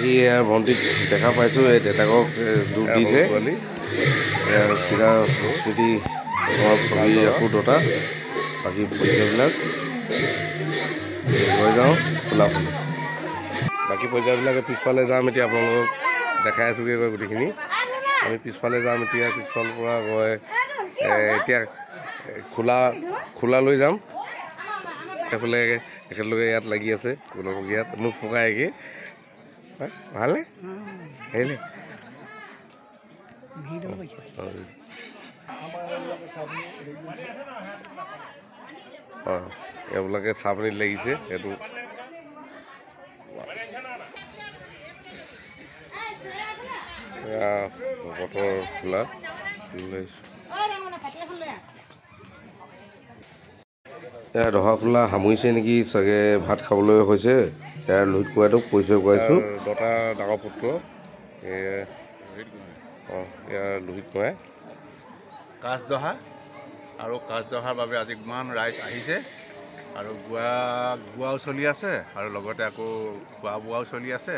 এই ভণ্টিক দেখা পাইছোঁ, এই দেউতাকক দুখ দিছে। চিৰা স্মৃতি ছবি ৰাখোঁ দুটা, বাকী পইচাবিলাক লৈ যাওঁ খোলা ফালে। বাকী পইচাবিলাকে পিছফালে যাম এতিয়া, আপোনালোকক দেখাই আছোঁগৈ গৈ গোটেইখিনি। আমি পিছফালে যাম এতিয়া, পিছফালৰ পৰা গৈ এতিয়া খোলা লৈ যাম। সেইফালে একেলগে ইয়াত লাগি আছে, ইয়াত মুখ পকাই একে ভালনে আহিলে অঁ এইবিলাকে চাহ পানীত লাগিছে। এইটো বতৰ খোলা এয়া দহা খোলা সামৰিছে নেকি চাগে, ভাত খাবলৈ হৈছে। ইয়াৰ লোহিত কোৱাটোক পৰিচয় কৰাইছোঁ, দুটা ডাঙৰ পুত্ৰ অঁ ইয়াৰ লোহিত কোঁৱাই কাজদহা আৰু কাজদহাৰ বাবে আজি ইমান ৰাইজ আহিছে আৰু গোৱাও চলি আছে আৰু লগতে আকৌ খোৱা বোৱাও চলি আছে।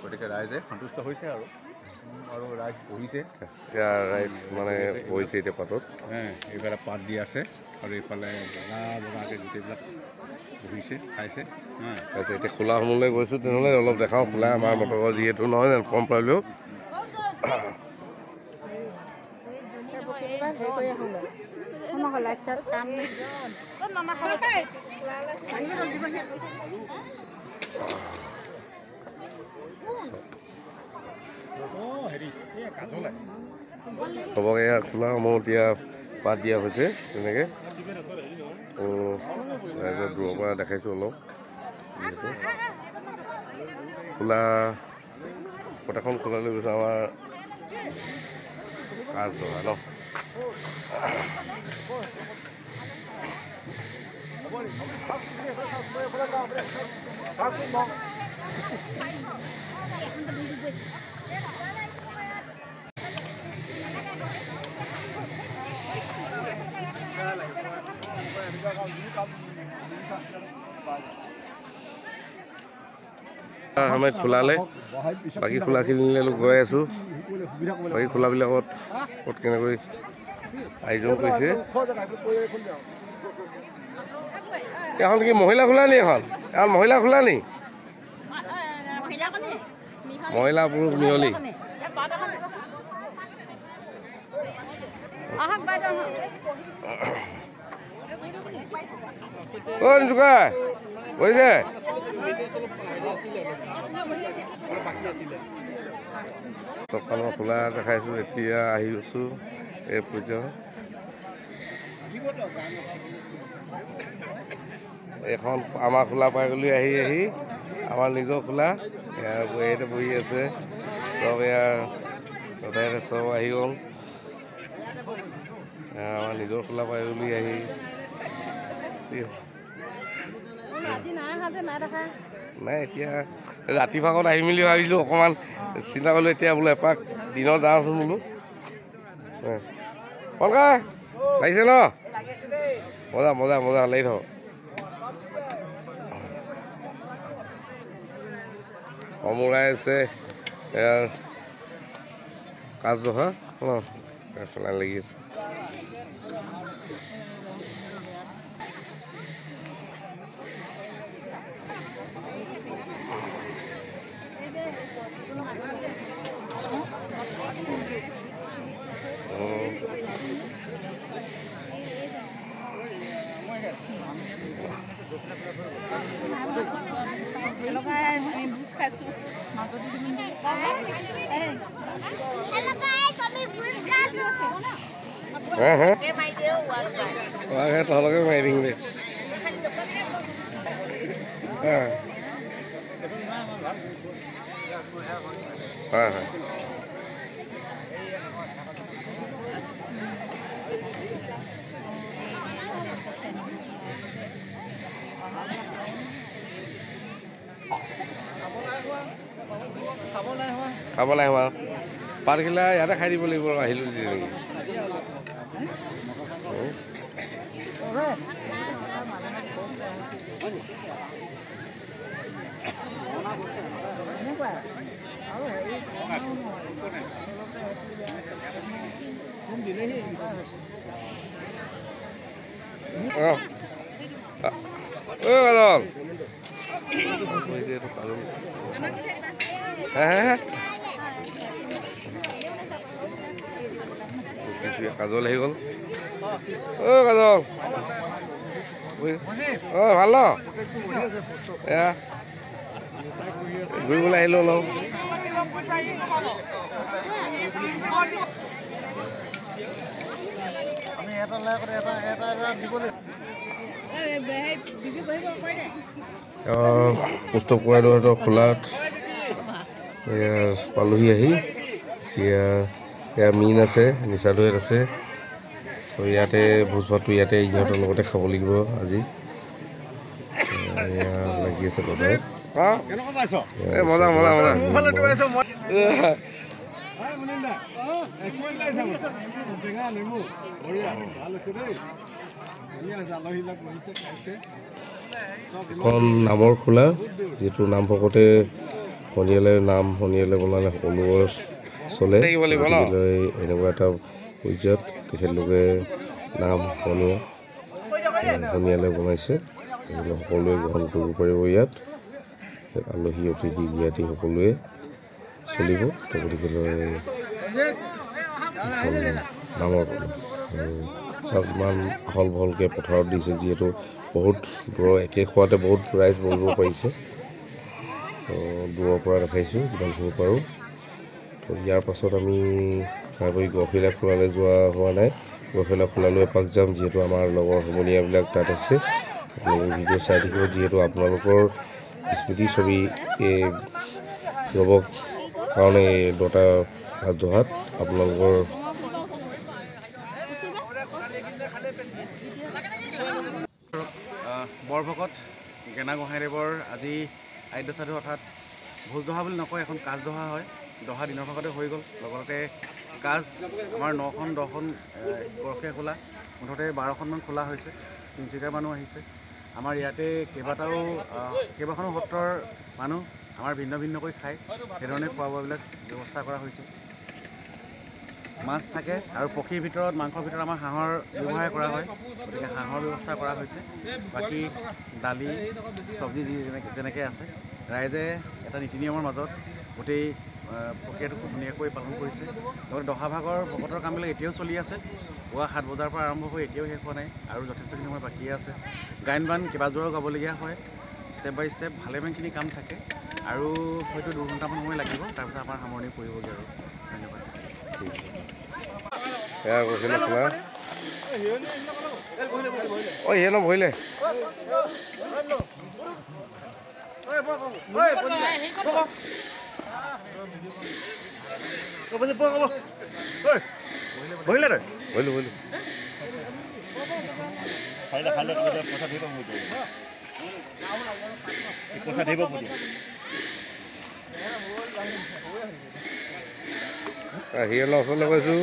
গতিকে ৰাইজে সন্তুষ্ট হৈছে আৰু ৰাইজ বহিছে। এতিয়া ৰাইজ মানে বহিছে এতিয়া পাতত, এইফালে পাত দি আছে আৰু এইফালে বগাকৈ গোটেইবিলাক বহিছে খাইছে। এতিয়া খোলা সমূহলৈ গৈছোঁ, তেনেহ'লে অলপ দেখাওঁ খোলা আমাৰ মটৰ যিহেতু নহয় জানো পৰম্পৰালৈও। চবকে খোলা সমূহ এতিয়া পাত দিয়া হৈছে তেনেকৈ। ৰাইজৰ দূৰৰ পৰা দেখাইছোঁ অলপ, যিহেতু খোলা প্ৰত্যেকখন খোলালৈ গৈছে আমাৰ কাজদহা ন। আমি খোলালে বাকী খোলাখিনিলৈ গৈ আছোঁ। বাকী খোলাবিলাকত ক'ত কেনেকৈ আয়োজন কৰিছে। এখন কি মহিলা খোলা নি? এখন মহিলা খোলা নি? মহিলা পুৰুষ মিহলি। অ' জোকাই গৈছে চবকালৰ খোলা দেখাইছোঁ। এতিয়া আহি আছোঁ এই পৰ্যায়ত। এখন আমাৰ খোলা পাই গ'লি আহি আমাৰ নিজৰ খোলা ইয়াতে বহি আছে চব। ইয়াৰ তাতে চব আহি গ'ল, আমাৰ নিজৰ খোলা পাই গ'লি আহি। নাই এতিয়া ৰাতি ভাগত আহিম বুলি ভাবিছিলোঁ, অকণমান চিন্তা কৰিলোঁ। এতিয়া বোলো এপাক দিনত যাওঁচোন বোলো। কলকাই লাগিছে ন? মজা মজা মজা লাগি থাকক। সমুৰাই আছে ইয়াৰ কাজদহা ন, লাগি আছে। তহঁতকে মাৰি দিম দে। হয় হয় খাব নাই হোৱা। পাতখিলা ইয়াতে খাই দিব লাগিব। আহিলোঁ নেকি কাজল আহি গ'ল কাজল ভাল ন এয়া ঘূৰিবলৈ আহিলোঁ অলপ পুস্তক কোৱাইডৰ খোলাত এয়া পালোহি আহি এতিয়া এয়া মীন আছে নিচা দৈত আছে তো ইয়াতে ভোজ ভাতটো ইয়াতে ইহঁতৰ লগতে খাব লাগিব আজি এয়া লাগি আছে কথাত মজা মজা মজা এখন নামৰ খোলা যিটো নাম ভকতে শনিয়ালে নাম শনিয়ালে বনালে সকলোৰে চলে এনেকুৱা এটা পৰ্যায়ত তেখেতলোকে নাম শনিয়ালে বনাইছে সকলোৱে গ্ৰহণ কৰিব পাৰিব ইয়াত আলহী অতিথি জ্ঞাতি সকলোৱে চলিব তো গতিকে নামৰ চাওক ইমান আহল বহলকৈ পথাৰত দিছে যিহেতু বহুত দূৰৰ একে খোৱাতে বহুত ৰাইজ বহিব পাৰিছে তো দূৰৰ পৰা দেখাইছোঁ যিমানখিনি পাৰোঁ তো ইয়াৰ পাছত আমি খাই কৰি গড়ফিলা খোলালৈ যোৱা হোৱা নাই গড়ফিলা খোলালৈ এপাক যাম যিহেতু আমাৰ লগৰ সমনীয়াবিলাক তাত আছে আপোনালোকে ভিডিঅ' চাই থাকিব যিহেতু আপোনালোকৰ স্মৃতি ছবি ল'বৰ কাৰণে এই দুটা কাজদহাত আপোনালোকৰ বৰভকত গেনা গোহাঁইদেৱৰ আজি আদ্য সাধু অৰ্থাৎ ভোজ দহা বুলি নকয় এখন কাজ দহা হয় দহা দিনৰ ভাগতে হৈ গ'ল লগতে কাজ আমাৰ 9খন 10খন গৰখীয়া খোলা মুঠতে 12খনমান খোলা হৈছে তিনিচুকীয়াৰ মানুহ আহিছে আমাৰ ইয়াতে কেইবাখনো সত্ৰৰ মানুহ আমাৰ ভিন্ন ভিন্নকৈ খায় সেইধৰণে খোৱা বোৱাবিলাক ব্যৱস্থা কৰা হৈছে মাছ থাকে আৰু পক্ষীৰ ভিতৰত মাংসৰ ভিতৰত আমাৰ হাঁহৰ ব্যৱহাৰ কৰা হয় গতিকে হাঁহৰ ব্যৱস্থা কৰা হৈছে বাকী দালি চব্জি যেনেকৈ আছে ৰাইজে এটা নীতি নিয়মৰ মাজত গোটেই প্ৰক্ৰিয়াটো খুব ধুনীয়াকৈ পালন কৰিছে লগতে দহা ভাগৰ ভকতৰ কামবিলাক এতিয়াও চলি আছে পুৱা 7 বজাৰ পৰা আৰম্ভ হৈ এতিয়াও শেষ হোৱা নাই আৰু যথেষ্টখিনি সময় বাকী আছে গায়ন বান কেইবাযোৰো গাবলগীয়া হয় ষ্টেপ বাই ষ্টেপ ভালেমানখিনি কাম থাকে আৰু হয়তো 2 ঘণ্টামান সময় লাগিব তাৰপিছত আমাৰ সামৰণি পৰিবগৈ আৰু ধন্যবাদ ভৰিলে হিৰলৰ ওচৰলৈ গৈছোঁ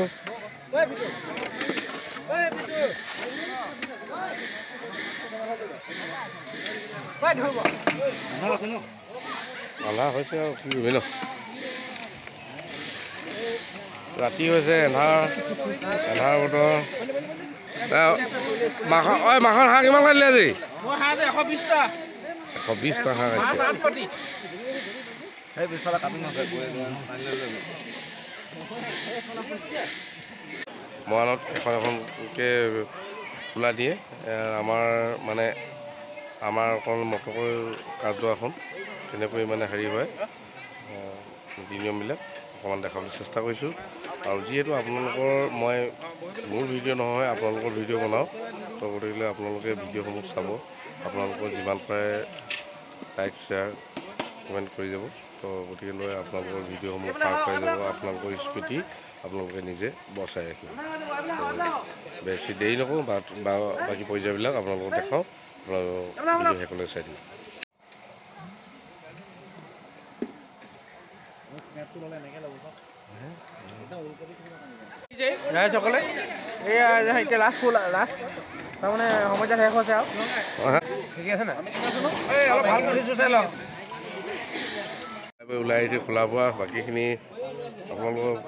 আন্ধা হৈছে আৰু কি কৰিবি ন ৰাতি হৈছে এন্ধাৰ বতৰ মাখন হাঁহ কিমান খাইছিলে আজি 120 হাঁহ মৰাণত এখনকৈ খোলা দিয়ে আমাৰ অকণ মটকৈ কাজদহা এখন তেনেকৈ হেৰি হয় নীতি নিয়মবিলাক অকণমান দেখাবলৈ চেষ্টা কৰিছোঁ আৰু যিহেতু আপোনালোকৰ মোৰ ভিডিঅ' নহয় আপোনালোকৰ ভিডিঅ' বনাওঁ তো গতিকে আপোনালোকে ভিডিঅ'সমূহ চাব আপোনালোকৰ যিমান পাৰে লাইক শ্বেয়াৰ কমেণ্ট কৰি যাব তো গতিকে আপোনালোকৰ ভিডিঅ'সমূহ পাৰ পাই যাব আপোনালোকৰ স্মৃতি আপোনালোকে নিজে বচাই ৰাখিব বেছি দেৰি নকৰোঁ বাকী পৰ্যায়বিলাক আপোনালোকক দেখাওঁ আপোনালোকৰ শেষলৈ চাই দিম ৰাইজসকলে এয়া এতিয়া লাষ্ট তাৰমানে সময়ত শেষ হৈছে আৰু ঠিকে আছে নাই অলপ ভাল কৰিছোঁ চাই লওক ওলাই আহিছোঁ খোলাৰ পৰা বাকীখিনি আপোনালোকক